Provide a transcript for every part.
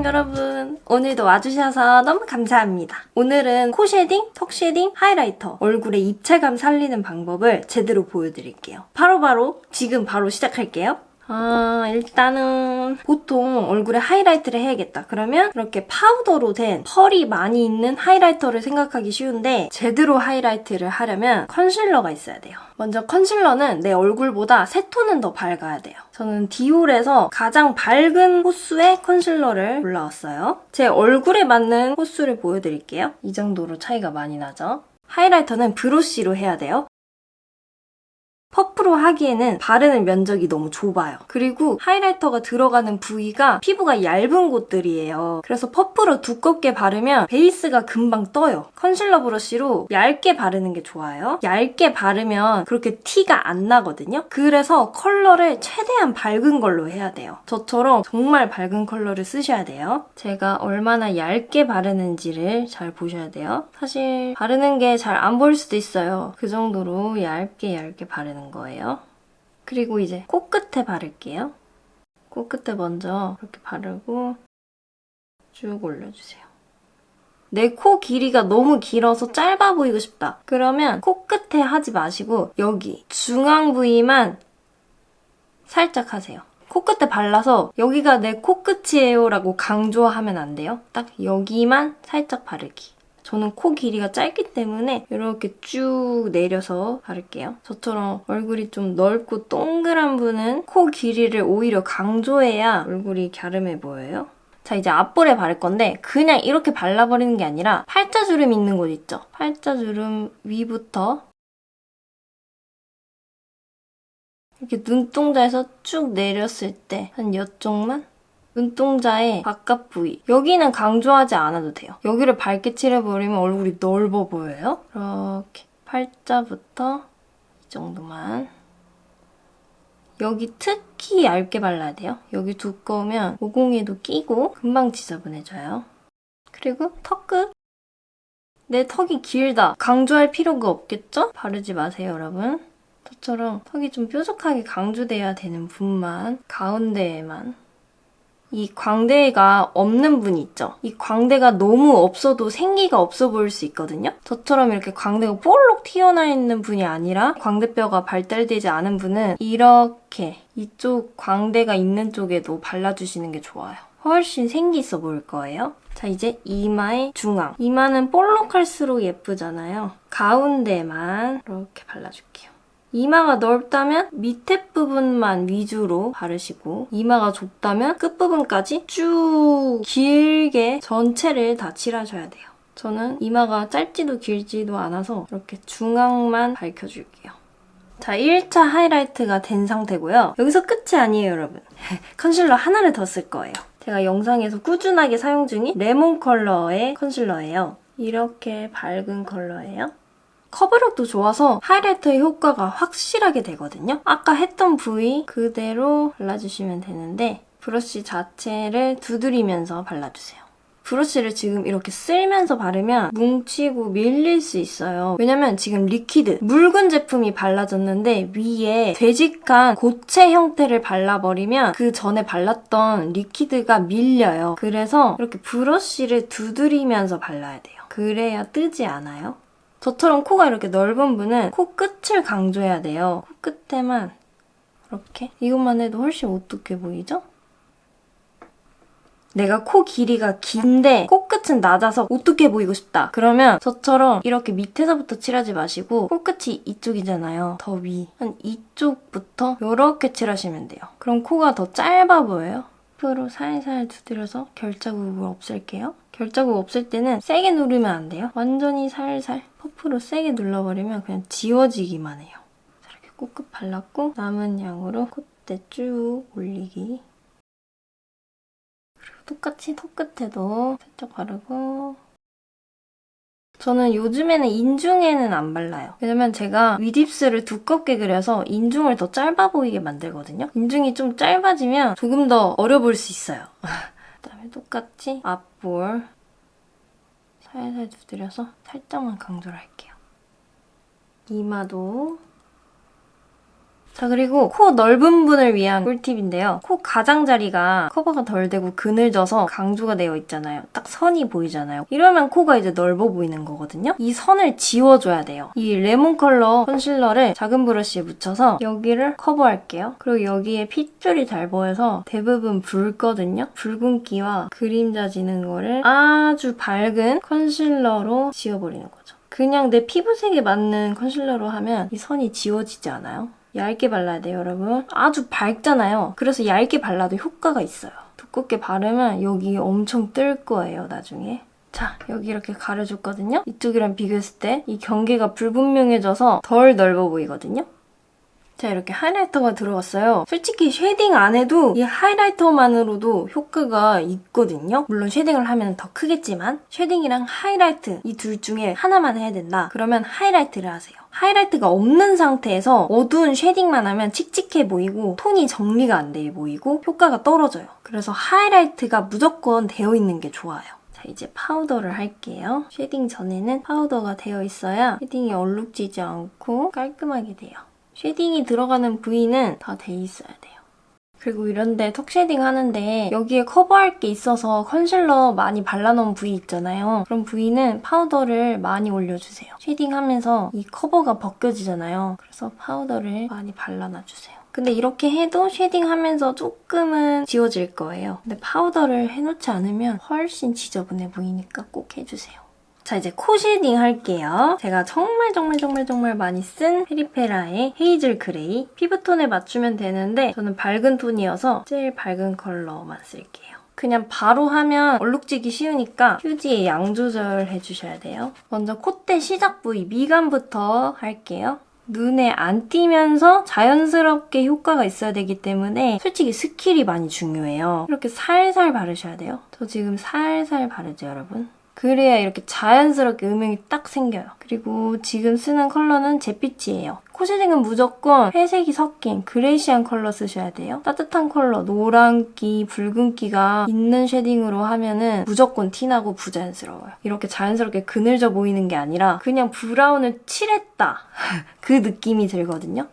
안녕 여러분. 오늘도 와주셔서 너무 감사합니다. 오늘은 코 쉐딩, 턱 쉐딩, 하이라이터, 얼굴의 입체감 살리는 방법을 제대로 보여드릴게요. 지금 바로 시작할게요. 일단은 보통 얼굴에 하이라이트를 해야겠다. 그러면 이렇게 파우더로 된 펄이 많이 있는 하이라이터를 생각하기 쉬운데 제대로 하이라이트를 하려면 컨실러가 있어야 돼요. 먼저 컨실러는 내 얼굴보다 3톤은 더 밝아야 돼요. 저는 디올에서 가장 밝은 호수의 컨실러를 골라왔어요. 제 얼굴에 맞는 호수를 보여드릴게요. 이 정도로 차이가 많이 나죠? 하이라이터는 브러쉬로 해야 돼요. 퍼프로 하기에는 바르는 면적이 너무 좁아요. 그리고 하이라이터가 들어가는 부위가 피부가 얇은 곳들이에요. 그래서 퍼프로 두껍게 바르면 베이스가 금방 떠요. 컨실러 브러쉬로 얇게 바르는 게 좋아요. 얇게 바르면 그렇게 티가 안 나거든요. 그래서 컬러를 최대한 밝은 걸로 해야 돼요. 저처럼 정말 밝은 컬러를 쓰셔야 돼요. 제가 얼마나 얇게 바르는지를 잘 보셔야 돼요. 사실 바르는 게 잘 안 보일 수도 있어요. 그 정도로 얇게 바르는 거예요. 그리고 이제 코끝에 바를게요. 코끝에 먼저 이렇게 바르고 쭉 올려주세요. 내 코 길이가 너무 길어서 짧아 보이고 싶다. 그러면 코끝에 하지 마시고 여기 중앙 부위만 살짝 하세요. 코끝에 발라서 여기가 내 코끝이에요 라고 강조하면 안 돼요. 딱 여기만 살짝 바르기. 저는 코 길이가 짧기 때문에 이렇게 쭉 내려서 바를게요. 저처럼 얼굴이 좀 넓고 동그란 분은 코 길이를 오히려 강조해야 얼굴이 갸름해 보여요. 자, 이제 앞볼에 바를 건데 그냥 이렇게 발라버리는 게 아니라 팔자주름 있는 곳 있죠? 팔자주름 위부터 이렇게 눈동자에서 쭉 내렸을 때 한 이쪽만? 눈동자의 바깥 부위. 여기는 강조하지 않아도 돼요. 여기를 밝게 칠해버리면 얼굴이 넓어 보여요. 이렇게 팔자부터 이 정도만. 여기 특히 얇게 발라야 돼요. 여기 두꺼우면 모공에도 끼고 금방 지저분해져요. 그리고 턱끝. 내 턱이 길다. 강조할 필요가 없겠죠? 바르지 마세요, 여러분. 저처럼 턱이 좀 뾰족하게 강조돼야 되는 분만, 가운데에만. 이 광대가 없는 분 있죠? 이 광대가 너무 없어도 생기가 없어 보일 수 있거든요? 저처럼 이렇게 광대가 볼록 튀어나와 있는 분이 아니라 광대뼈가 발달되지 않은 분은 이렇게 이쪽 광대가 있는 쪽에도 발라주시는 게 좋아요. 훨씬 생기 있어 보일 거예요. 자, 이제 이마의 중앙. 이마는 볼록할수록 예쁘잖아요. 가운데만 이렇게 발라줄게요. 이마가 넓다면 밑에 부분만 위주로 바르시고 이마가 좁다면 끝부분까지 쭉 길게 전체를 다 칠하셔야 돼요. 저는 이마가 짧지도 길지도 않아서 이렇게 중앙만 밝혀줄게요. 자, 1차 하이라이트가 된 상태고요. 여기서 끝이 아니에요, 여러분. 컨실러 하나를 더 쓸 거예요. 제가 영상에서 꾸준하게 사용 중인 레몬 컬러의 컨실러예요. 이렇게 밝은 컬러예요. 커버력도 좋아서 하이라이터의 효과가 확실하게 되거든요. 아까 했던 부위 그대로 발라주시면 되는데 브러쉬 자체를 두드리면서 발라주세요. 브러쉬를 지금 이렇게 쓸면서 바르면 뭉치고 밀릴 수 있어요. 왜냐면 지금 리퀴드, 묽은 제품이 발라졌는데 위에 되직한 고체 형태를 발라버리면 그 전에 발랐던 리퀴드가 밀려요. 그래서 이렇게 브러쉬를 두드리면서 발라야 돼요. 그래야 뜨지 않아요. 저처럼 코가 이렇게 넓은 분은 코 끝을 강조해야 돼요. 코 끝에만 이렇게. 이것만 해도 훨씬 오뚝해 보이죠? 내가 코 길이가 긴데 코끝은 낮아서 오뚝해 보이고 싶다. 그러면 저처럼 이렇게 밑에서부터 칠하지 마시고 코끝이 이쪽이잖아요. 더 위. 한 이쪽부터 이렇게 칠하시면 돼요. 그럼 코가 더 짧아 보여요. 앞으로 살살 두드려서 결자국을 없앨게요. 결자국 없앨 때는 세게 누르면 안 돼요. 완전히 살살 퍼프로 세게 눌러버리면 그냥 지워지기만 해요. 이렇게 코끝 발랐고 남은 양으로 콧대 쭉 올리기. 그리고 똑같이 턱 끝에도 살짝 바르고 저는 요즘에는 인중에는 안 발라요. 왜냐면 제가 윗입술을 두껍게 그려서 인중을 더 짧아 보이게 만들거든요. 인중이 좀 짧아지면 조금 더 어려 보일 수 있어요. 그다음에 똑같이 앞볼 살살 두드려서 살짝만 강조를 할게요. 이마도 자, 그리고 코 넓은 분을 위한 꿀팁인데요. 코 가장자리가 커버가 덜 되고 그늘져서 강조가 되어 있잖아요. 딱 선이 보이잖아요. 이러면 코가 이제 넓어 보이는 거거든요. 이 선을 지워줘야 돼요. 이 레몬 컬러 컨실러를 작은 브러쉬에 묻혀서 여기를 커버할게요. 그리고 여기에 핏줄이 잘 보여서 대부분 붉거든요. 붉은기와 그림자 지는 거를 아주 밝은 컨실러로 지워버리는 거죠. 그냥 내 피부색에 맞는 컨실러로 하면 이 선이 지워지지 않아요. 얇게 발라야 돼요, 여러분. 아주 밝잖아요. 그래서 얇게 발라도 효과가 있어요. 두껍게 바르면 여기 엄청 뜰 거예요, 나중에. 자, 여기 이렇게 가려줬거든요? 이쪽이랑 비교했을 때 이 경계가 불분명해져서 덜 넓어 보이거든요? 자, 이렇게 하이라이터가 들어갔어요. 솔직히 쉐딩 안 해도 이 하이라이터만으로도 효과가 있거든요. 물론 쉐딩을 하면 더 크겠지만 쉐딩이랑 하이라이트 이 둘 중에 하나만 해야 된다. 그러면 하이라이트를 하세요. 하이라이트가 없는 상태에서 어두운 쉐딩만 하면 칙칙해 보이고 톤이 정리가 안 돼 보이고 효과가 떨어져요. 그래서 하이라이트가 무조건 되어 있는 게 좋아요. 자, 이제 파우더를 할게요. 쉐딩 전에는 파우더가 되어 있어야 쉐딩이 얼룩지지 않고 깔끔하게 돼요. 쉐딩이 들어가는 부위는 다 돼 있어야 돼요. 그리고 이런데 턱 쉐딩 하는데 여기에 커버할 게 있어서 컨실러 많이 발라놓은 부위 있잖아요. 그런 부위는 파우더를 많이 올려주세요. 쉐딩하면서 이 커버가 벗겨지잖아요. 그래서 파우더를 많이 발라놔주세요. 근데 이렇게 해도 쉐딩하면서 조금은 지워질 거예요. 근데 파우더를 해놓지 않으면 훨씬 지저분해 보이니까 꼭 해주세요. 자, 이제 코 쉐딩 할게요. 제가 정말 많이 쓴 페리페라의 헤이즐 그레이. 피부톤에 맞추면 되는데 저는 밝은 톤이어서 제일 밝은 컬러만 쓸게요. 그냥 바로 하면 얼룩지기 쉬우니까 휴지에 양 조절해 주셔야 돼요. 먼저 콧대 시작 부위 미간부터 할게요. 눈에 안 띄면서 자연스럽게 효과가 있어야 되기 때문에 솔직히 스킬이 많이 중요해요. 이렇게 살살 바르셔야 돼요. 저 지금 살살 바르죠, 여러분? 그래야 이렇게 자연스럽게 음영이 딱 생겨요. 그리고 지금 쓰는 컬러는 잿빛이에요. 코 쉐딩은 무조건 회색이 섞인 그레이시한 컬러 쓰셔야 돼요. 따뜻한 컬러, 노란기, 붉은기가 있는 쉐딩으로 하면은 무조건 티나고 부자연스러워요. 이렇게 자연스럽게 그늘져 보이는 게 아니라 그냥 브라운을 칠했다. 그 느낌이 들거든요.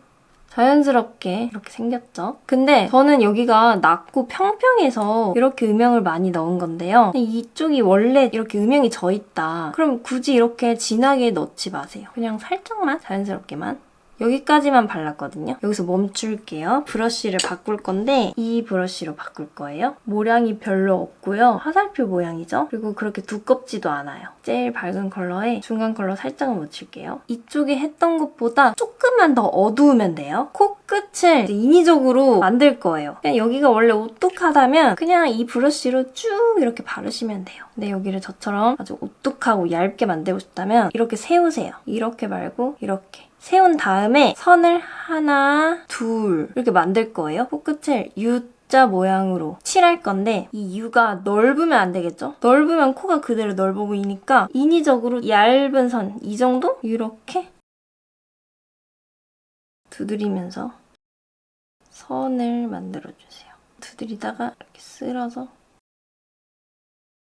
자연스럽게 이렇게 생겼죠? 근데 저는 여기가 낮고 평평해서 이렇게 음영을 많이 넣은 건데요. 이쪽이 원래 이렇게 음영이 져있다. 그럼 굳이 이렇게 진하게 넣지 마세요. 그냥 살짝만 자연스럽게만. 여기까지만 발랐거든요. 여기서 멈출게요. 브러쉬를 바꿀 건데 이 브러쉬로 바꿀 거예요. 모량이 별로 없고요. 화살표 모양이죠? 그리고 그렇게 두껍지도 않아요. 제일 밝은 컬러에 중간 컬러 살짝만 묻힐게요. 이쪽에 했던 것보다 조금만 더 어두우면 돼요. 코끝을 인위적으로 만들 거예요. 그냥 여기가 원래 오뚝하다면 그냥 이 브러쉬로 쭉 이렇게 바르시면 돼요. 근데 여기를 저처럼 아주 오뚝하고 얇게 만들고 싶다면 이렇게 세우세요. 이렇게 말고 이렇게. 세운 다음에 선을 하나, 둘 이렇게 만들 거예요. 코끝을 U자 모양으로 칠할 건데 이 U가 넓으면 안 되겠죠? 넓으면 코가 그대로 넓어 보이니까 인위적으로 얇은 선, 이 정도? 이렇게 두드리면서 선을 만들어주세요. 두드리다가 이렇게 쓸어서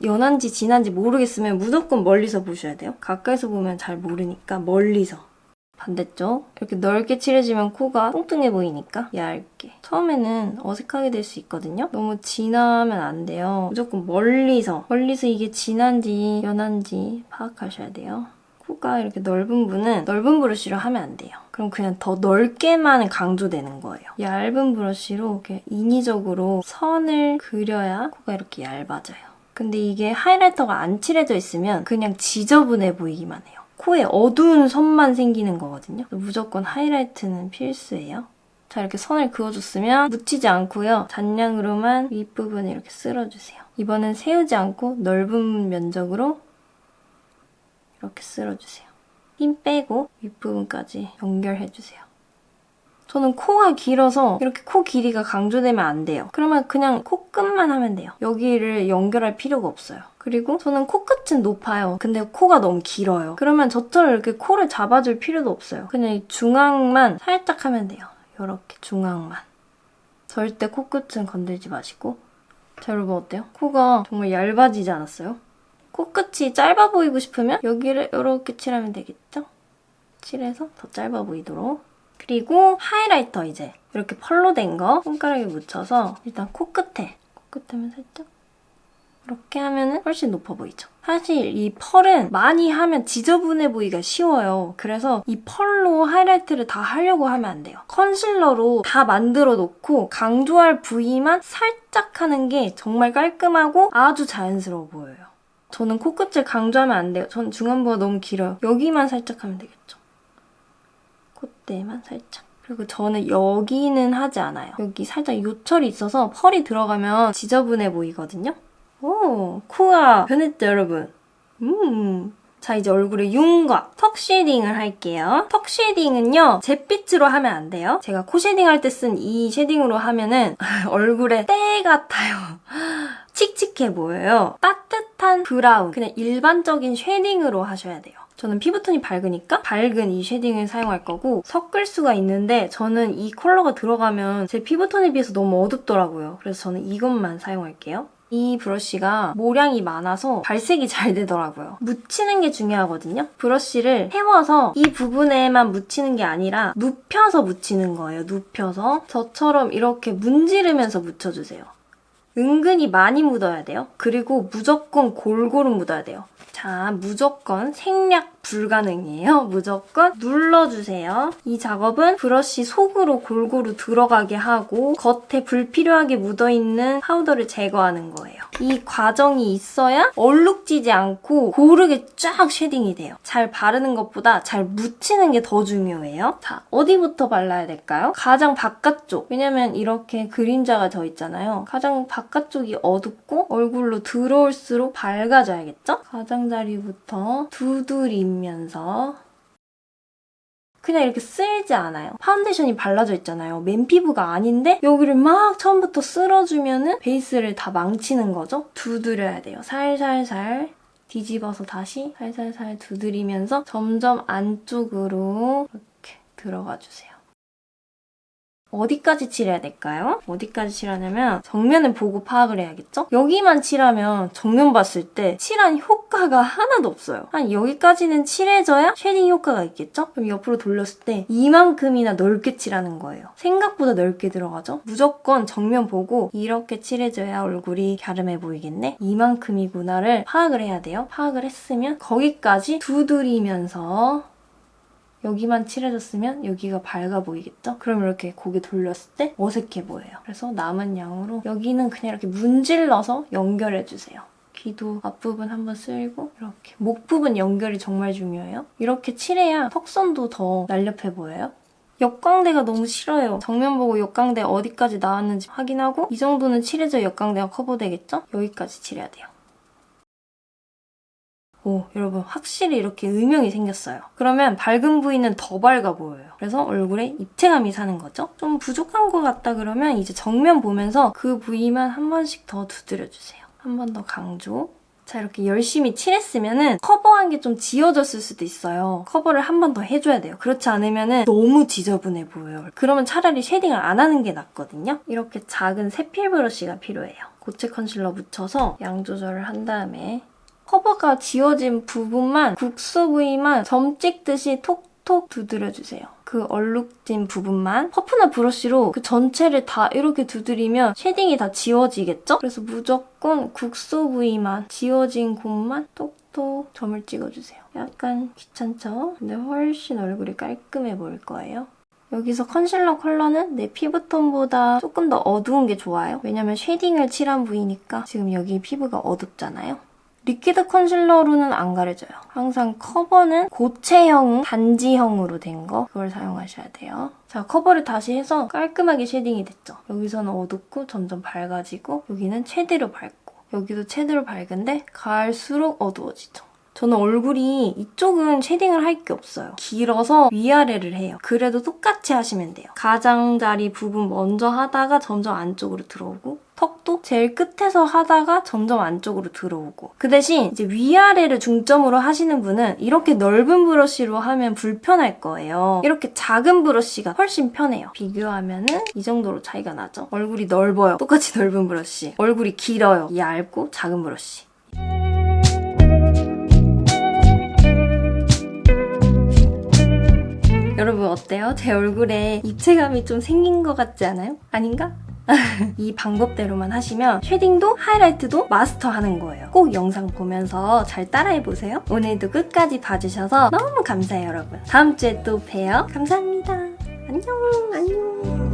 연한지 진한지 모르겠으면 무조건 멀리서 보셔야 돼요. 가까이서 보면 잘 모르니까 멀리서. 반대쪽 이렇게 넓게 칠해주면 코가 뚱뚱해 보이니까 얇게. 처음에는 어색하게 될 수 있거든요. 너무 진하면 안 돼요. 무조건 멀리서 이게 진한지 연한지 파악하셔야 돼요. 코가 이렇게 넓은 분은 넓은 브러쉬로 하면 안 돼요. 그럼 그냥 더 넓게만 강조되는 거예요. 얇은 브러쉬로 이렇게 인위적으로 선을 그려야 코가 이렇게 얇아져요. 근데 이게 하이라이터가 안 칠해져 있으면 그냥 지저분해 보이기만 해요. 코에 어두운 선만 생기는 거거든요. 무조건 하이라이트는 필수예요. 자, 이렇게 선을 그어줬으면 묻히지 않고요. 잔량으로만 윗부분을 이렇게 쓸어주세요. 이번엔 세우지 않고 넓은 면적으로 이렇게 쓸어주세요. 힘 빼고 윗부분까지 연결해주세요. 저는 코가 길어서 이렇게 코 길이가 강조되면 안 돼요. 그러면 그냥 코끝만 하면 돼요. 여기를 연결할 필요가 없어요. 그리고 저는 코끝은 높아요. 근데 코가 너무 길어요. 그러면 저처럼 이렇게 코를 잡아줄 필요도 없어요. 그냥 이 중앙만 살짝 하면 돼요. 이렇게 중앙만. 절대 코끝은 건들지 마시고. 자, 여러분 어때요? 코가 정말 얇아지지 않았어요? 코끝이 짧아 보이고 싶으면 여기를 이렇게 칠하면 되겠죠? 칠해서 더 짧아 보이도록. 그리고 하이라이터 이제 이렇게 펄로 된 거 손가락에 묻혀서 일단 코끝에만 살짝 이렇게 하면은 훨씬 높아 보이죠? 사실 이 펄은 많이 하면 지저분해 보이기가 쉬워요. 그래서 이 펄로 하이라이트를 다 하려고 하면 안 돼요. 컨실러로 다 만들어 놓고 강조할 부위만 살짝 하는 게 정말 깔끔하고 아주 자연스러워 보여요. 저는 코끝을 강조하면 안 돼요. 전 중안부가 너무 길어요. 여기만 살짝 하면 되겠죠. 콧대만 살짝. 그리고 저는 여기는 하지 않아요. 여기 살짝 요철이 있어서 펄이 들어가면 지저분해 보이거든요. 오, 코가 변했죠, 여러분? 자, 이제 얼굴에 윤곽, 턱 쉐딩을 할게요. 턱 쉐딩은요, 잿빛으로 하면 안 돼요. 제가 코 쉐딩 할 때 쓴 이 쉐딩으로 하면은 얼굴에 때 같아요. 칙칙해 보여요. 따뜻한 브라운, 그냥 일반적인 쉐딩으로 하셔야 돼요. 저는 피부톤이 밝으니까 밝은 이 쉐딩을 사용할 거고 섞을 수가 있는데 저는 이 컬러가 들어가면 제 피부톤에 비해서 너무 어둡더라고요. 그래서 저는 이것만 사용할게요. 이 브러쉬가 모량이 많아서 발색이 잘 되더라고요. 묻히는 게 중요하거든요. 브러쉬를 세워서 이 부분에만 묻히는 게 아니라 눕혀서 묻히는 거예요. 눕혀서 저처럼 이렇게 문지르면서 묻혀주세요. 은근히 많이 묻어야 돼요. 그리고 무조건 골고루 묻어야 돼요. 자, 무조건 생략 불가능이에요. 무조건 눌러주세요. 이 작업은 브러쉬 속으로 골고루 들어가게 하고 겉에 불필요하게 묻어있는 파우더를 제거하는 거예요. 이 과정이 있어야 얼룩지지 않고 고르게 쫙 쉐딩이 돼요. 잘 바르는 것보다 잘 묻히는 게 더 중요해요. 자, 어디부터 발라야 될까요? 가장 바깥쪽. 왜냐면 이렇게 그림자가 져 있잖아요. 가장 바깥쪽이 어둡고 얼굴로 들어올수록 밝아져야겠죠? 가장자리부터 두드리면서 그냥 이렇게 쓸지 않아요. 파운데이션이 발라져 있잖아요. 맨피부가 아닌데 여기를 막 처음부터 쓸어주면은 베이스를 다 망치는 거죠. 두드려야 돼요. 살살살 뒤집어서 다시 살살살 두드리면서 점점 안쪽으로 이렇게 들어가 주세요. 어디까지 칠해야 될까요? 어디까지 칠하냐면 정면을 보고 파악을 해야겠죠? 여기만 칠하면 정면 봤을 때 칠한 효과가 하나도 없어요. 한 여기까지는 칠해져야 쉐딩 효과가 있겠죠? 그럼 옆으로 돌렸을 때 이만큼이나 넓게 칠하는 거예요. 생각보다 넓게 들어가죠? 무조건 정면 보고 이렇게 칠해줘야 얼굴이 갸름해 보이겠네? 이만큼이구나를 파악을 해야 돼요. 파악을 했으면 거기까지 두드리면서 여기만 칠해줬으면 여기가 밝아 보이겠죠? 그럼 이렇게 고개 돌렸을 때 어색해 보여요. 그래서 남은 양으로 여기는 그냥 이렇게 문질러서 연결해주세요. 귀도 앞부분 한번 쓸고 이렇게 목 부분 연결이 정말 중요해요. 이렇게 칠해야 턱선도 더 날렵해 보여요. 역광대가 너무 싫어요. 정면 보고 역광대 어디까지 나왔는지 확인하고 이 정도는 칠해줘야 역광대가 커버되겠죠? 여기까지 칠해야 돼요. 오, 여러분 확실히 이렇게 음영이 생겼어요. 그러면 밝은 부위는 더 밝아 보여요. 그래서 얼굴에 입체감이 사는 거죠. 좀 부족한 것 같다 그러면 이제 정면 보면서 그 부위만 한 번씩 더 두드려주세요. 한 번 더 강조. 자, 이렇게 열심히 칠했으면은 커버한 게 좀 지워졌을 수도 있어요. 커버를 한 번 더 해줘야 돼요. 그렇지 않으면은 너무 지저분해 보여요. 그러면 차라리 쉐딩을 안 하는 게 낫거든요. 이렇게 작은 세필 브러쉬가 필요해요. 고체 컨실러 묻혀서 양 조절을 한 다음에 커버가 지워진 부분만 국소 부위만 점 찍듯이 톡톡 두드려주세요. 그 얼룩진 부분만 퍼프나 브러쉬로 그 전체를 다 이렇게 두드리면 쉐딩이 다 지워지겠죠? 그래서 무조건 국소 부위만 지워진 곳만 톡톡 점을 찍어주세요. 약간 귀찮죠? 근데 훨씬 얼굴이 깔끔해 보일 거예요. 여기서 컨실러 컬러는 내 피부톤보다 조금 더 어두운 게 좋아요. 왜냐면 쉐딩을 칠한 부위니까 지금 여기 피부가 어둡잖아요. 리퀴드 컨실러로는 안 가려져요. 항상 커버는 고체형, 단지형으로 된 거 그걸 사용하셔야 돼요. 자, 커버를 다시 해서 깔끔하게 쉐딩이 됐죠. 여기서는 어둡고 점점 밝아지고 여기는 최대로 밝고 여기도 최대로 밝은데 갈수록 어두워지죠. 저는 얼굴이 이쪽은 쉐딩을 할 게 없어요. 길어서 위아래를 해요. 그래도 똑같이 하시면 돼요. 가장자리 부분 먼저 하다가 점점 안쪽으로 들어오고 턱도 제일 끝에서 하다가 점점 안쪽으로 들어오고 그 대신 이제 위아래를 중점으로 하시는 분은 이렇게 넓은 브러쉬로 하면 불편할 거예요. 이렇게 작은 브러쉬가 훨씬 편해요. 비교하면은 이 정도로 차이가 나죠. 얼굴이 넓어요. 똑같이 넓은 브러쉬. 얼굴이 길어요. 얇고 작은 브러쉬. 여러분 어때요? 제 얼굴에 입체감이 좀 생긴 것 같지 않아요? 아닌가? 이 방법대로만 하시면 쉐딩도 하이라이트도 마스터하는 거예요. 꼭 영상 보면서 잘 따라해보세요. 오늘도 끝까지 봐주셔서 너무 감사해요, 여러분. 다음 주에 또 봬요. 감사합니다. 안녕.